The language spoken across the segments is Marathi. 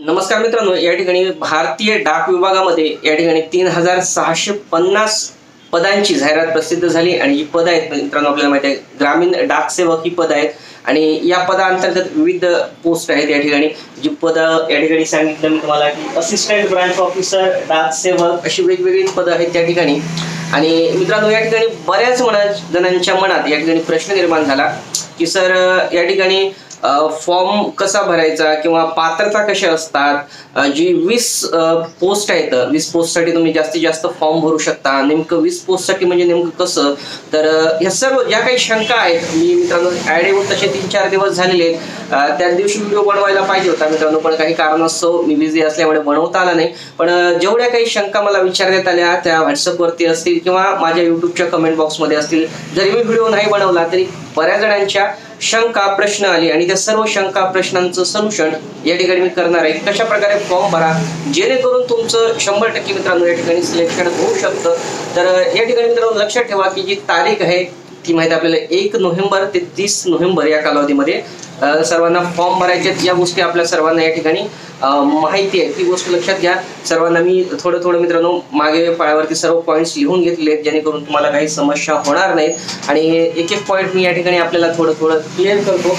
नमस्कार मित्रांनो, या ठिकाणी भारतीय डाक विभागामध्ये या ठिकाणी 3650 पदांची जाहिरात प्रसिद्ध झाली आणि जी पद आहेत मित्रांनो आपल्याला माहिती आहे ग्रामीण डाक सेवक ही पद आहेत आणि या पदांतर्गत विविध पोस्ट आहेत. या ठिकाणी जी पद या ठिकाणी सांगितलं मी तुम्हाला की असिस्टंट ब्रांच ऑफिसर, डाक सेवक अशी वेगवेगळी पद आहेत त्या ठिकाणी. आणि मित्रांनो या ठिकाणी बऱ्याच जणांच्या मनात या ठिकाणी प्रश्न निर्माण झाला की सर या ठिकाणी फॉर्म कसा भरायचा किंवा पात्रता कशा असतात. जी 20 पोस्ट आहेत, 20 पोस्टसाठी तुम्ही जास्तीत जास्त फॉर्म भरू शकता. नेमकं 20 पोस्टसाठी म्हणजे नेमकं कसं, तर ह्या सर्व ज्या काही शंका आहेत मी मित्रांनो ऍड येऊन तसे 3-4 दिवस झालेले आहेत. त्या दिवशी व्हिडिओ बनवायला पाहिजे होता मित्रांनो, पण काही कारणास्तव मी बिझी असल्यामुळे बनवता आला नाही. पण जेवढ्या काही शंका मला विचारण्यात आल्या त्या व्हॉट्सअपवरती असतील किंवा माझ्या युट्यूबच्या कमेंट बॉक्समध्ये असतील, जरी मी व्हिडिओ नाही बनवला तरी बऱ्याच जणांच्या शंका प्रश्न आली आणि त्या सर्व शंका प्रश्नांचं सोल्युशन या ठिकाणी मी करणार आहे. कशा प्रकारे फॉर्म भरा जेणेकरून तुमचं 100% मित्रांनो या ठिकाणी सिलेक्शन होऊ शकतं. तर या ठिकाणी मित्रांनो लक्षात ठेवा की जी तारीख आहे ती माहिती आपल्याला 1 नोव्हेंबर ते 30 नोव्हेंबर या कालावधीमध्ये सर्वांना फॉर्म भरायचे. या गोष्टी आपल्या सर्वांना या ठिकाणी माहिती आहे, ती गोष्ट लक्षात घ्या. सर्वांना मी थोडं मित्रांनो मागे पायावरती सर्व पॉईंट्स लिहून घेतले आहेत जेणेकरून तुम्हाला काही समस्या होणार नाहीत. आणि एक पॉईंट मी या ठिकाणी आपल्याला थोडं क्लिअर करतो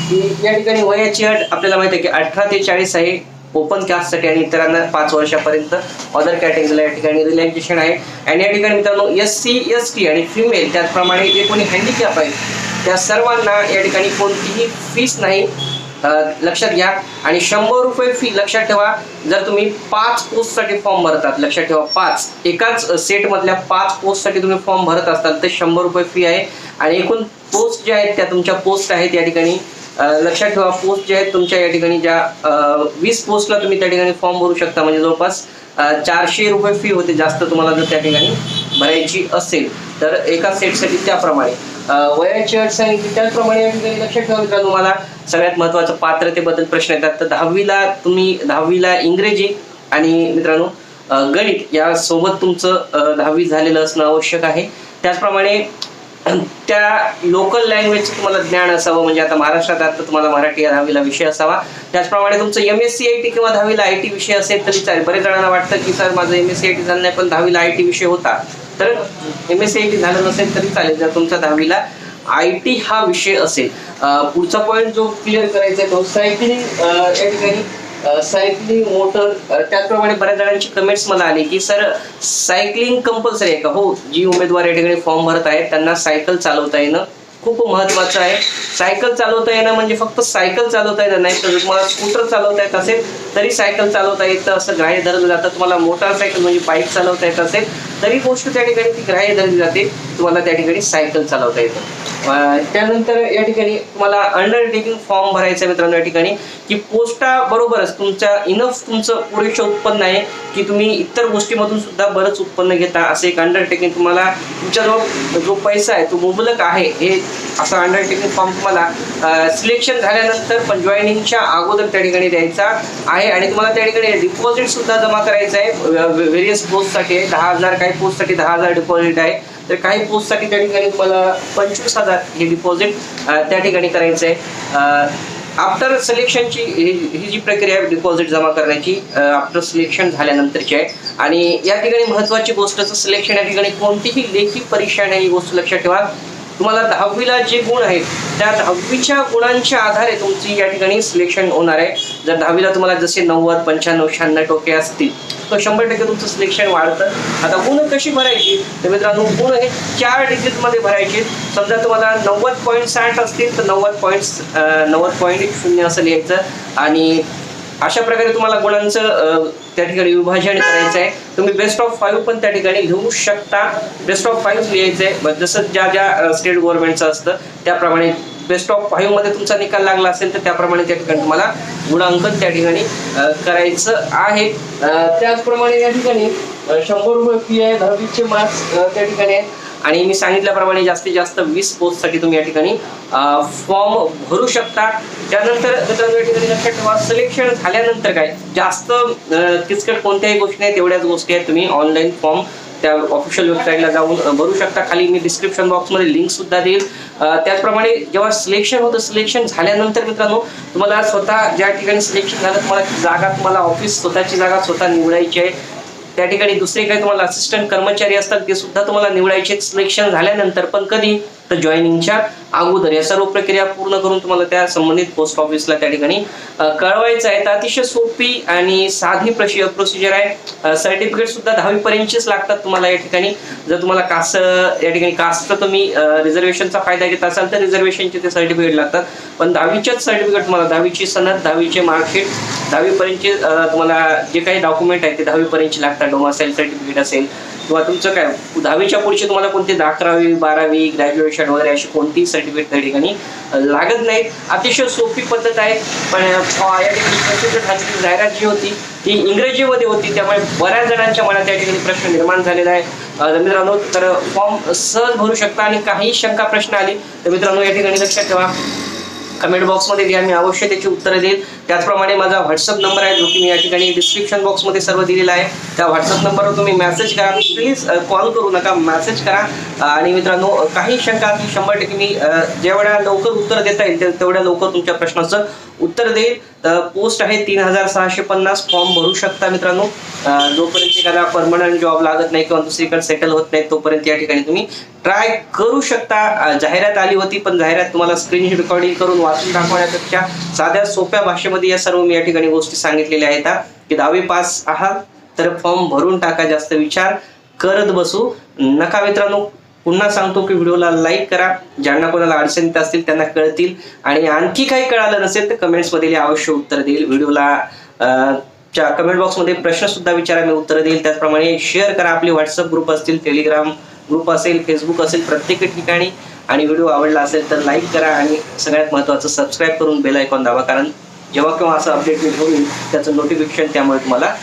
की या ठिकाणी वयाची अट आपल्याला माहिती आहे की 18 ते 40 आहे ओपन कास्टसाठी आणि इतरांना 5 वर्षापर्यंत अदर कॅटेगरीला या ठिकाणी रिलॅक्सेशन आहे. आणि या ठिकाणी मित्रांनो SC, ST आणि फिमेल त्याचप्रमाणे जे कोणी हँडिकॅप आहेत त्या सर्वांना या ठिकाणी कोणतीही फीस नाही, लक्षात घ्या. आणि 100 रुपये फी लक्षात ठेवा. जर तुम्ही 5 पोस्टसाठी फॉर्म भरतात, लक्षात ठेवा 5 एकाच सेटमधल्या 5 पोस्टसाठी तुम्ही फॉर्म भरत असताल तर 100 रुपये फी आहे. आणि एकूण पोस्ट ज्या आहेत त्या तुमच्या पोस्ट आहेत या ठिकाणी लक्षात ठेवा. पोस्ट जे आहेत तुमच्या या ठिकाणी ज्या 20 पोस्टला तुम्ही त्या ठिकाणी फॉर्म भरू शकता, म्हणजे जवळपास 400 रुपये फी होते जास्त तुम्हाला जर त्या ठिकाणी भरायची असेल तर एका सेटसाठी. त्याप्रमाणे वयाची अट सांगितली त्याचप्रमाणे या ठिकाणी लक्षात ठेवा मित्रांनो. मला सगळ्यात महत्त्वाचं पात्रतेबद्दल प्रश्न येतात. तर 10वीला इंग्रजी आणि मित्रांनो गणित या सोबत तुमचं 10वी झालेलं असणं आवश्यक आहे. त्याचप्रमाणे त्या लोकल लँग्वेजचं तुम्हाला ज्ञान असावं, म्हणजे आता महाराष्ट्रात आता तुम्हाला मराठी या 10वीला विषय असावा. त्याचप्रमाणे तुमचं MSc IT किंवा 10वीला IT विषय असेल तरी चालेल. बरेच जणांना वाटतं की सर माझं MSc IT झालं नाही पण 10वीला IT विषय होता, तर MSc IT झालं नसेल तरी चालेल जर तुमचा 10वीला IT हा विषय असेल. पुढचा पॉईंट जो क्लिअर करायचा आहे तो सायकलिंग या ठिकाणी सायकलिंग मोटर. त्याचप्रमाणे बऱ्याच जणांची कमेंट्स मला आली की सर सायकलिंग कंपल्सरी आहे का. हो, जी उमेदवार या ठिकाणी फॉर्म भरत आहेत त्यांना सायकल चालवता येणं खूप महत्त्वाचं आहे. सायकल चालवता येणं म्हणजे फक्त सायकल चालवता येणं नाही, तर तुम्हाला स्कूटर चालवता येत असेल तरी सायकल चालवता येतं असं ग्राह्य धरलं जातं. तुम्हाला मोटारसायकल म्हणजे बाईक चालवता येत असेल तरी गोष्ट त्या ठिकाणी ती ग्राह्य धरली जाते, तुम्हाला त्या ठिकाणी सायकल चालवता येतं. त्यानंतर या ठिकाणी तुम्हाला अंडरटेकिंग फॉर्म भरायचा मित्रांनो या ठिकाणी की पोस्टाबरोबरच तुमच्या इनफ तुमचं पुरेसं उत्पन्न आहे की तुम्ही इतर गोष्टीमधून सुद्धा बरंच उत्पन्न घेता. असं एक अंडरटेकिंग तुम्हाला तुमच्याजवळ जो पैसा आहे तो मुबलक आहे हे असा अंडरटेकिंग फॉर्म तुम्हाला सिलेक्शन झाल्यानंतर पण जॉईनिंगच्या अगोदर त्या ठिकाणी द्यायचा आहे. आणि तुम्हाला त्या ठिकाणी डिपॉझिट सुद्धा जमा करायचं आहे. व्हेरियस पोस्टसाठी 10,000, काही पोस्टसाठी 10,000 डिपॉझिट आहे, तर काही पोस्टसाठी त्या ठिकाणी तुम्हाला 25,000 हे डिपॉझिट त्या ठिकाणी करायचं आहे. आफ्टर सिलेक्शनची ही जी प्रक्रिया आहे डिपॉझिट जमा करण्याची आफ्टर सिलेक्शन झाल्यानंतरची आहे. आणि या ठिकाणी महत्त्वाची गोष्टचं सिलेक्शन या ठिकाणी कोणतीही लेखी परीक्षा नाही, ही गोष्ट लक्षात ठेवा. तुम्हाला 10वीला जे गुण आहेत त्या 10वीच्या गुणांच्या आधारे तुमची या ठिकाणी सिलेक्शन होणार आहे. जर 10वीला तुम्हाला जसे 90, 95, 96 टक्के असतील तर 100% तुमचं सिलेक्शन वाढतं. आता गुण कशी भरायची तर मित्रांनो गुण हे 4 डिजिटमध्ये भरायचे. समजा तुम्हाला 90.60 असतील तर 90.0 असं लिहायचं आणि अशा प्रकारे तुम्हाला गुणांचं त्या ठिकाणी विभाजन करायचं आहे. तुम्ही बेस्ट ऑफ 5 पण त्या ठिकाणी लिहू शकता. बेस्ट ऑफ 5 लिहायचं आहे, जसं ज्या स्टेट गव्हर्नमेंटचं असतं त्याप्रमाणे बेस्ट ऑफ 5 मध्ये तुमचा निकाल लागला असेल तर त्याप्रमाणे त्या ठिकाणी तुम्हाला गुणांकन त्या ठिकाणी करायचं आहे. त्याचप्रमाणे या ठिकाणी 100 रुपये फी आहे. 10वीचे मार्क्स त्या ठिकाणी आहे. आणि मी सांगितल्याप्रमाणे जास्तीत जास्त 20 पोस्टसाठी तुम्ही या ठिकाणी फॉर्म भरू शकता. त्यानंतर मित्रांनो या ठिकाणी लक्षात ठेवा सिलेक्शन झाल्यानंतर काय जास्त किचकट कोणत्याही गोष्टी नाही, तेवढ्याच गोष्टी आहेत. तुम्ही ऑनलाईन फॉर्म त्या ऑफिशियल वेबसाईटला जाऊन भरू शकता. खाली मी डिस्क्रिप्शन बॉक्समध्ये लिंक सुद्धा देईल. त्याचप्रमाणे जेव्हा सिलेक्शन होतं, सिलेक्शन झाल्यानंतर मित्रांनो तुम्हाला स्वतः ज्या ठिकाणी सिलेक्शन झालं तुम्हाला जागा, तुम्हाला ऑफिस स्वतःची जागा स्वतः निवडायची आहे. त्या ठिकाणी दुसरे काही तुम्हाला असिस्टंट कर्मचारी असतात ते सुद्धा तुम्हाला निवडायचे सिलेक्शन झाल्यानंतर. पण कधी तर जॉईनिंगच्या अगोदर या सर्व प्रक्रिया पूर्ण करून तुम्हाला त्या संबंधित पोस्ट ऑफिसला त्या ठिकाणी कळवायचं आहे. तर अतिशय सोपी आणि साधी प्रोसिजर आहे. सर्टिफिकेट सुद्धा 10वी पर्यंतचेच लागतात तुम्हाला या ठिकाणी. जर तुम्हाला कास्ट या ठिकाणी कास्टचा तुम्ही रिझर्वेशनचा फायदा घेत असाल तर रिझर्वेशनचे ते सर्टिफिकेट लागतात. पण 10वीचेच सर्टिफिकेट तुम्हाला 10वीची सनद, 10वीचे मार्कशीट, 10वी पर्यंतचे तुम्हाला जे काही डॉक्युमेंट आहेत ते 10वी पर्यंतचे लागतात. डोमासाईल सर्टिफिकेट असेल किंवा तुमचं काय 10वीच्या पुढचे तुम्हाला कोणते 11वी 12वी ग्रॅज्युएशन वगैरे अशी कोणतीही सर्टिफिकेट त्या ठिकाणी लागत नाहीत. अतिशय सोपी पद्धत आहे. पण या ठिकाणी प्रसिद्ध झालेली जाहिरात जी होती ती इंग्रजीमध्ये होती, त्यामुळे बऱ्याच जणांच्या मनात त्या ठिकाणी प्रश्न निर्माण झालेला आहे. मित्रांनो तर फॉर्म सहज भरू शकता आणि काही शंका प्रश्न आली तर मित्रांनो या ठिकाणी लक्षात ठेवा, कमेंट बॉक्समध्ये द्या, मी अवश्य त्याची उत्तरं देईल. त्याचप्रमाणे माझा व्हॉट्सअप नंबर आहे जो की मी या ठिकाणी डिस्क्रिप्शन बॉक्समध्ये सर्व दिलेला आहे. त्या व्हॉट्सअप नंबरवर तुम्ही मेसेज करा, प्लीज कॉल करू नका, मेसेज करा. आणि मित्रांनो काही शंका असली 100% मी जेवढ्या लवकर उत्तर देता येईल तेवढ्या लवकर तुमच्या प्रश्नाचं उत्तर देईल. पोस्ट आहे 3650, फॉर्म भरू शकता मित्रांनो. जोपर्यंत एखादा परमनंट जॉब लागत नाही किंवा दुसरीकडे सेटल होत नाही तोपर्यंत या ठिकाणी तुम्ही ट्राय करू शकता. जाहिरात आली होती पण जाहिरात तुम्हाला स्क्रीन रेकॉर्डिंग करून वाचून दाखवण्यापेक्षा साध्या सोप्या भाषेमध्ये या सर्व मी या ठिकाणी गोष्टी सांगितलेल्या आहेत की 10वी पास आहात तर फॉर्म भरून टाका, जास्त विचार करत बसू नका मित्रांनो. पुन्हा सांगतो की व्हिडिओला लाईक करा, ज्यांना कोणाला अडचणीत असतील त्यांना कळतील. आणि आणखी काही कळालं नसेल तर कमेंट्समध्ये अवश्य उत्तर देईल. व्हिडिओला कमेंट बॉक्समध्ये प्रश्न सुद्धा विचारा, मी उत्तर देईल. त्याचप्रमाणे शेअर करा, आपले व्हॉट्सअप ग्रुप असतील, टेलिग्राम ग्रुप असेल, फेसबुक असेल, प्रत्येक ठिकाणी. आणि व्हिडिओ आवडला असेल तर लाईक करा आणि सगळ्यात महत्त्वाचं सबस्क्राईब करून बेल आयकॉन दाबा, कारण जेव्हा केव्हा असं अपडेट मी घेऊन त्याचं नोटिफिकेशन त्यामुळे तुम्हाला